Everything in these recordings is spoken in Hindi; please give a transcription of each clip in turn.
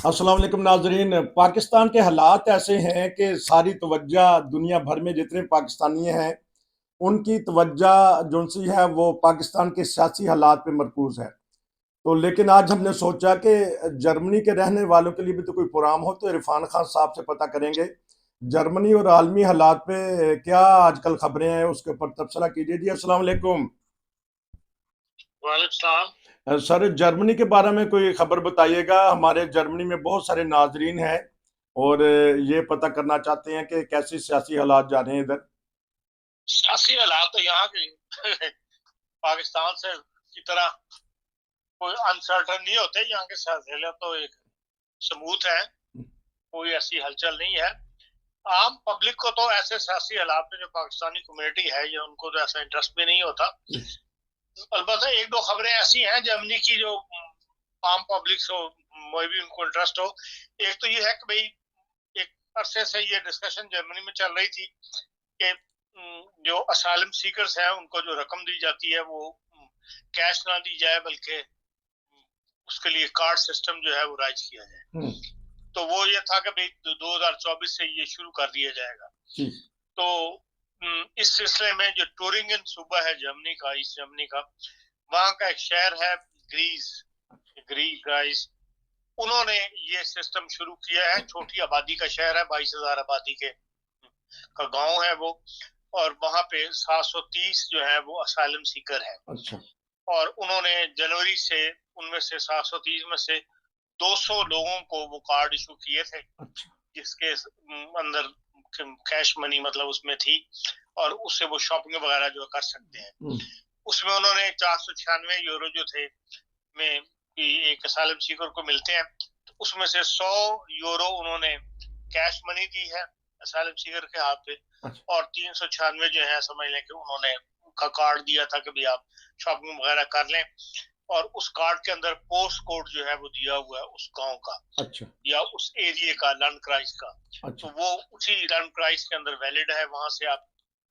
अस्सलाम वालेकुम नाजरीन। पाकिस्तान के हालात ऐसे हैं कि सारी तवज्जो दुनिया भर में जितने पाकिस्तानी हैं उनकी तवज्जो जो सी है वो पाकिस्तान के सियासी हालात पे मरकूज है। तो लेकिन आज हमने सोचा कि जर्मनी के रहने वालों के लिए भी तो कोई प्रोग्राम हो, तो इरफान खान साहब से पता करेंगे जर्मनी और आलमी हालात पे क्या आजकल खबरें हैं, उसके ऊपर तबसरा कीजिए जी। अस्सलाम वालेकुम। वालेकुम सलाम। सर, जर्मनी के बारे में कोई खबर बताइएगा। हमारे जर्मनी में बहुत सारे नाजरीन हैं और ये पता करना चाहते हैं कि कैसे सियासी हालात जा रहे हैं इधर। सियासी हालात तो यहाँ के पाकिस्तान से की तरह कोई अनसर्टन नहीं होते। यहाँ के सियासी हालात तो एक स्मूथ है, कोई ऐसी हलचल नहीं है। आम पब्लिक को तो ऐसे सियासी हालात में जो पाकिस्तानी कम्युनिटी है या उनको तो ऐसा इंटरेस्ट भी नहीं होता। अलबत्ता एक दो खबरें ऐसी हैं जर्मनी की जो आम पब्लिक को भी उनको इंटरेस्ट हो। एक तो ये है कि भाई एक अरसे से ये डिस्कशन जर्मनी में चल रही थी कि जो असाइलम सीकर्स हैं उनको जो रकम दी जाती है वो कैश ना दी जाए, बल्कि उसके लिए कार्ड सिस्टम जो है वो राइज किया जाए। तो वो ये था कि भाई 2024 से ये शुरू कर दिया जाएगा। तो इस सिलसिले में जो टूरिंगन सूबा है जर्मनी का, ईस्ट जर्मनी का, वहां का एक शहर है ग्रीस, उन्होंने ये सिस्टम शुरू किया है। छोटी आबादी का शहर है, 22,000 आबादी का गांव है वो, और वहां पे 730 जो है वो असाइलम सीकर है। अच्छा। और उन्होंने जनवरी से उनमें से 730 में से 200 लोगों को वो कार्ड इशू किए थे। अच्छा। जिसके अंदर कैश मनी मतलब उसमें थी, और उससे वो शॉपिंग वगैरह जो कर सकते हैं। उसमें उन्होंने 496 यूरो जो थे में एक असाइलम सीकर को मिलते हैं, तो उसमें से 100 यूरो उन्होंने कैश मनी दी है असाइलम सीकर के हाथ पे। अच्छा। और 396 जो है समझ लें कि उन्होंने का कार्ड दिया था कि भाई आप शॉपिंग वगैरह कर लें, और उस कार्ड के अंदर पोस्ट कोड जो है वो दिया हुआ है उस गांव का। अच्छा। या उस एरिया का, लैंडक्राइज का। अच्छा। तो वो उसी लैंडक्राइज के अंदर वैलिड है, वहां से आप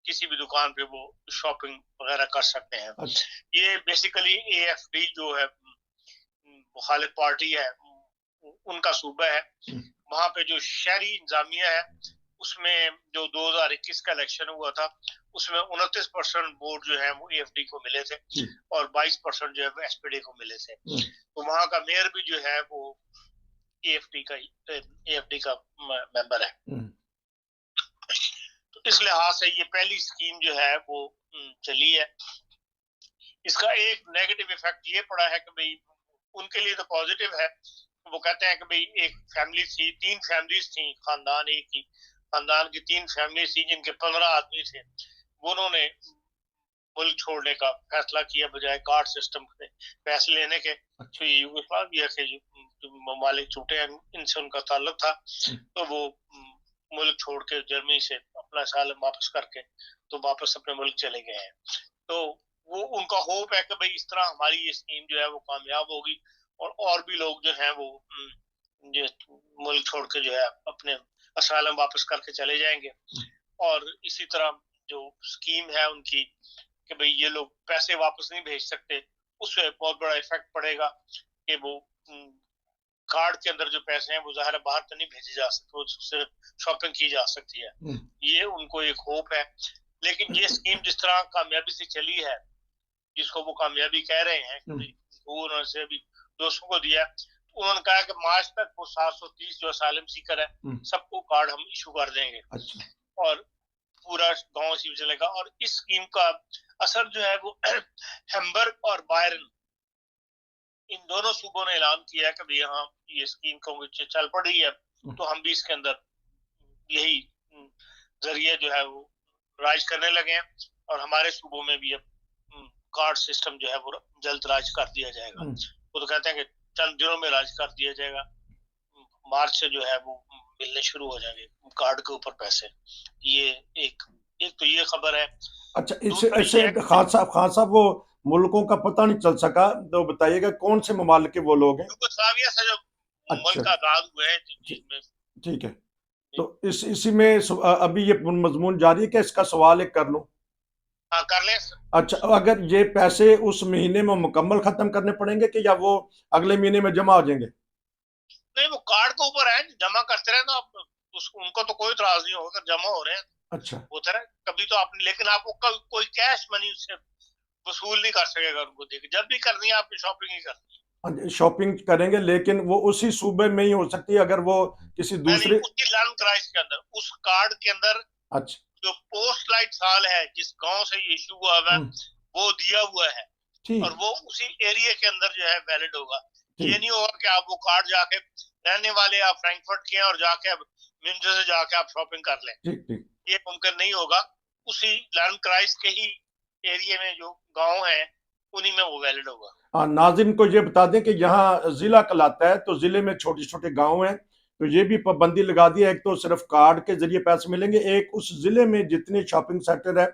किसी भी दुकान पे वो शॉपिंग वगैरह कर सकते हैं। अच्छा। ये बेसिकली एएफडी जो है मुखालिफ पार्टी है उनका सूबा है। वहां पे जो शहरी इंतजामिया है उसमें जो 2021 का इलेक्शन हुआ था उसमें 29% वोट जो है वो एएफडी को मिले थे, और 22% जो है वो एसपीडी को मिले थे। तो वहां का मेयर भी जो है वो एएफडी का मेंबर है। तो इस लिहाज से ये पहली स्कीम जो है वो चली है। इसका एक नेगेटिव इफेक्ट ये पड़ा है कि भाई उनके लिए तो पॉजिटिव है। वो कहते हैं कि भाई एक फैमिली थी, 3 फैमिलीज थी, खानदान एक ही खानदान की 3 फैमिली थी जिनके 15 आदमी थे। उन्होंने मुल्क छोड़ने का फैसला किया बजाय कार्ड सिस्टम से पैसे लेने के। तो यूगोस्लाविया के जो ममालिक छूटे हैं इनसे उनका ताल्लुक था, तो वो मुल्क छोड़ के जर्मनी से अपना असाइलम वापस करके तो वापस अपने मुल्क चले गए हैं। तो वो उनका होप है कि भाई इस तरह हमारी ये स्कीम जो है वो कामयाब होगी, और भी लोग जो हैं वो मुल्क छोड़ के जो है अपने असाइलम वापस करके चले जाएंगे। और इसी तरह जो स्कीम है उनकी कि भाई ये लोग पैसे वापस नहीं भेज सकते, उससे बहुत बड़ा इफेक्ट पड़ेगा कि वो कार्ड के अंदर जो पैसे हैं वो ज़ाहिर बाहर तो नहीं भेजे जा सकते, वो सिर्फ शॉपिंग की जा सकती है। ये उनको एक होप है। लेकिन ये स्कीम जिस तरह कामयाबी से चली है, जिसको वो कामयाबी कह रहे हैं, उन्होंने से अभी 200 को दिया, उन्होंने कहा कि मार्च तक वो 730 जो असाइलम सीकर है सबको कार्ड हम इशू कर देंगे। अच्छा। और पूरा गांव इसी में चलेगा। और इस स्कीम का असर जो है वो हैम्बर्ग और बायरन इन दोनों सूबों ने ऐलान किया है कि भाई हाँ ये स्कीम क्योंकि चल पड़ रही है तो हम भी इसके अंदर यही जरिए जो है वो राइज करने लगे हैं, और हमारे सूबों में भी अब कार्ड सिस्टम जो है वो जल्द राइज कर दिया जाएगा। वो तो कहते हैं कि चंद दिनों में राइज कर दिया जाएगा, मार्च से जो है वो मिलने शुरू हो जाएंगे कार्ड के ऊपर पैसे। ये एक तो ये खबर है। अच्छा, इससे खान साहब वो मुल्कों का पता नहीं चल सका, तो बताइएगा कौन से ममालिक के वो लोग हैं? यूगोस्लाविया से जो मुल्क आजाद हुए हैं जिसमें। ठीक है, तो इसी में अभी ये मजमून जारी है कि इसका सवाल एक कर लूं? हाँ, कर ले। अच्छा, अगर ये पैसे उस महीने में मुकम्मल खत्म करने पड़ेंगे कि या वो अगले महीने में जमा हो जाएंगे? नहीं, वो कार्ड के ऊपर है, जमा करते रहे तो आप उनको तो कोई इतराज नहीं होगा, जमा हो रहे हैं अच्छा होता रहे कभी तो आपने, लेकिन आपको कोई कैश मनी उससे वसूल नहीं कर सकेगा उनको देके। जब भी करनी है आपने शॉपिंग ही करनी है। शॉपिंग करेंगे, लेकिन वो उसी सूबे में ही हो सकती है अगर वो किसी नहीं, दूसरे। उसकी लर्न क्राइस के अंदर, उस कार्ड के अंदर अच्छा जो पोस्ट लाइट साल है जिस गांव से ये इशू हुआ है वो दिया हुआ है, और ठीक वो उसी एरिया के अंदर जो है वैलिड होगा। ये ठीक नहीं होगा कि आप वो कार्ड जाके रहने वाले आप फ्रैंकफर्ट के हैं और जाके अब मिंजो से जाके आप शॉपिंग कर लें, ठीक ठीक। ये मुमकिन नहीं होगा। उसी लर्न क्राइस के ही एरिया में जो गांव है उन्हीं में वो वैलिड होगा। हाँ, नाज़रीन को ये बता दें कि यहाँ जिला कहलाता है, तो जिले में छोटे छोटे गांव हैं, तो ये भी पाबंदी लगा दी है। एक तो सिर्फ कार्ड के जरिए पैसे मिलेंगे, एक उस जिले में जितने शॉपिंग सेंटर है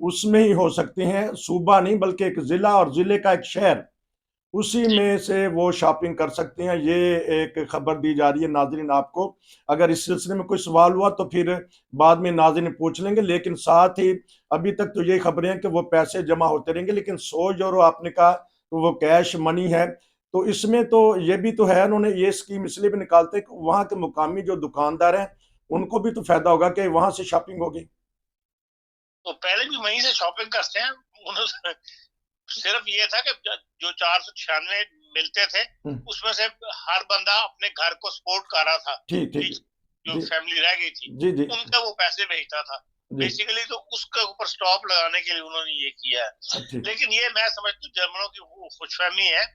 उसमें ही हो सकते हैं, सूबा नहीं बल्कि एक जिला और जिले का एक शहर, उसी में से वो शॉपिंग कर सकते हैं। ये एक खबर दी जा रही है नाजरीन आपको। अगर इस सिलसिले में कोई सवाल हुआ तो फिर बाद में नाजरीन पूछ लेंगे, लेकिन साथ ही अभी तक तो ये खबरें हैं कि वो पैसे जमा होते रहेंगे, लेकिन 100 यूरो आपने कहा तो वो कैश मनी है, तो इसमें तो ये भी तो है, उन्होंने ये स्कीम इसलिए भी निकालते हैं कि वहाँ के मुकामी जो दुकानदार हैं उनको भी तो फायदा होगा कि वहां से शॉपिंग होगी। तो पहले भी वहीं से शॉपिंग करते हैं, उन्होंने सिर्फ ये था कि जो 496 मिलते थे उसमें से हर बंदा अपने घर को सपोर्ट कर रहा था, ठीक ठीक जो फैमिली रह गई थी जी जी उनका वो पैसे भेजता था बेसिकली, तो उसके ऊपर स्टॉप लगाने के लिए उन्होंने ये किया है। लेकिन ये मैं समझती हूँ जर्मनों की वो खुशफहमी है,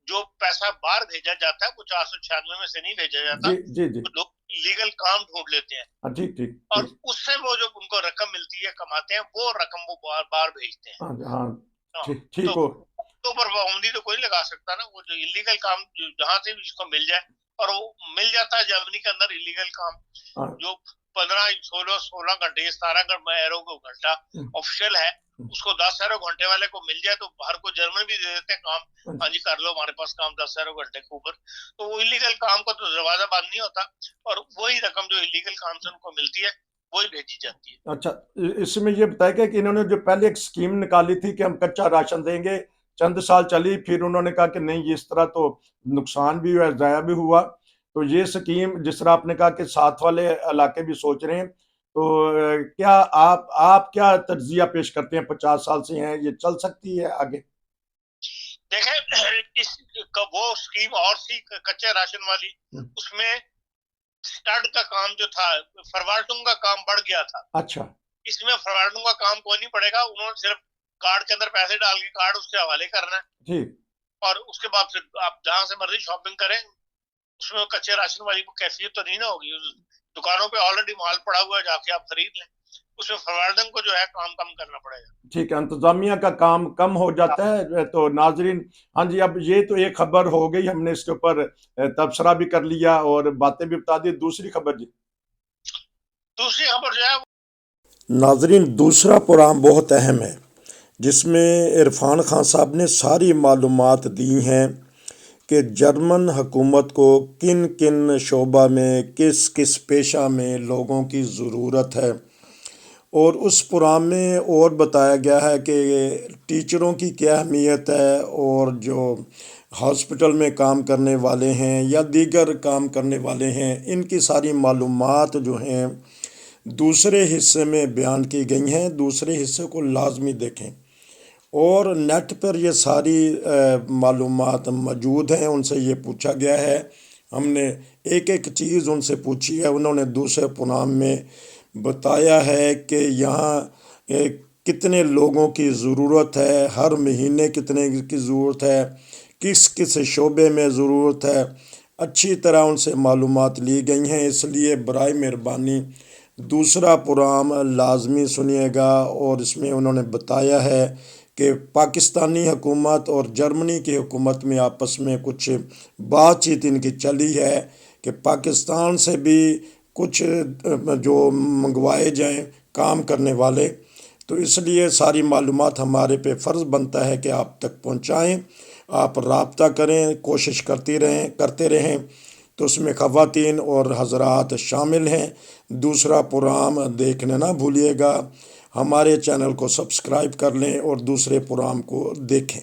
जो पैसा बाहर भेजा जाता है वो 496 में से नहीं भेजा जाता, तो लोग लीगल काम ढूंढ लेते हैं, ठीक ठीक, और उससे वो जो उनको रकम मिलती है कमाते हैं वो रकम वो बार बार भेजते हैं। ठीक हो तो पर पाबंदी तो कोई लगा सकता ना, वो जो इलीगल काम जहां से भी जिसको मिल जाए, और वो मिल जाता है जर्मनी के अंदर इलीगल काम जो 15 16 घंटे 17 घंटा ऑफिशियल है, उसको 10 घंटे वाले को मिल जाए तो बाहर को जर्मन भी दे देते हैं काम, हाँ जी कर लो हमारे पास काम 10 घंटे के ऊपर, तो वो इलीगल काम का तो दरवाजा बंद नहीं होता, और वही रकम जो इलीगल काम से उनको मिलती है वही भेजी जाती है। अच्छा, इसमें ये बताया कि इन्होंने जो पहले एक स्कीम निकाली थी कि हम कच्चा राशन देंगे, चंद साल चली, फिर उन्होंने कहा कि नहीं इस तरह तो नुकसान भी हुआ, ज़ाया भी हुआ, तो ये स्कीम जिस तरह आपने कहा कि साथ वाले इलाके भी सोच रहे हैं, तो क्या आप क्या तज्जिया पेश करते हैं? 50 साल से हैं, ये चल सकती है आगे? देखें, इस वो स्कीम और सी कच्चे राशन वाली, उसमें स्टड का काम जो था, फरवार्डिंग का काम बढ़ गया था। अच्छा, इसमें फरवार्डिंग का काम कोई नहीं पड़ेगा, उन्होंने सिर्फ कार्ड के अंदर पैसे डाल के कार्ड उसके हवाले करना है जी, और उसके बाद फिर आप जहां से मर्जी शॉपिंग करें, उसमें कच्चे राशन वाली को कैफियत तो नहीं ना होगी, दुकानों पे ऑलरेडी माल पड़ा हुआ है, जाके आप खरीद लें, उसमें फरवार्डिंग को जो है काम कम करना पड़ेगा। ठीक है, इंतजामिया का काम कम हो जाता है। तो नाजरीन, हाँ जी, अब ये तो एक खबर हो गई, हमने इसके ऊपर तबसरा भी कर लिया और बातें भी बता दी। दूसरी खबर जी, दूसरी खबर जो है नाजरीन, दूसरा प्रोग्राम बहुत अहम है जिसमें इरफान खान साहब ने सारी मालूमात दी हैं कि जर्मन हुकूमत को किन किन शोबा में किस किस पेशा में लोगों की ज़रूरत है, और उस प्रोग्राम में और बताया गया है कि टीचरों की क्या अहमियत है, और जो हॉस्पिटल में काम करने वाले हैं या दीगर काम करने वाले हैं, इनकी सारी मालूमात जो हैं दूसरे हिस्से में बयान की गई हैं। दूसरे हिस्से को लाजमी देखें, और नेट पर ये सारी मालूमात मौजूद हैं। उनसे ये पूछा गया है, हमने एक एक चीज़ उनसे पूछी है, उन्होंने दूसरे प्रोग्राम में बताया है कि यहाँ कितने लोगों की ज़रूरत है, हर महीने कितने की ज़रूरत है, किस किस शोबे में ज़रूरत है, अच्छी तरह उनसे मालूमात ली गई हैं। इसलिए बराए मेहरबानी दूसरा प्रोग्राम लाजमी सुनिएगा, और इसमें उन्होंने बताया है कि पाकिस्तानी हुकूमत और जर्मनी की हुकूमत में आपस में कुछ बातचीत इनकी चली है कि पाकिस्तान से भी कुछ जो मंगवाए जाएं काम करने वाले, तो इसलिए सारी मालूमात हमारे पे फ़र्ज़ बनता है कि आप तक पहुंचाएं। आप राब्ता करें, कोशिश करते रहें, तो उसमें ख़वातीन और हज़रात शामिल हैं। दूसरा प्रोग्राम देखने ना भूलिएगा, हमारे चैनल को सब्सक्राइब कर लें और दूसरे प्रोग्राम को देखें।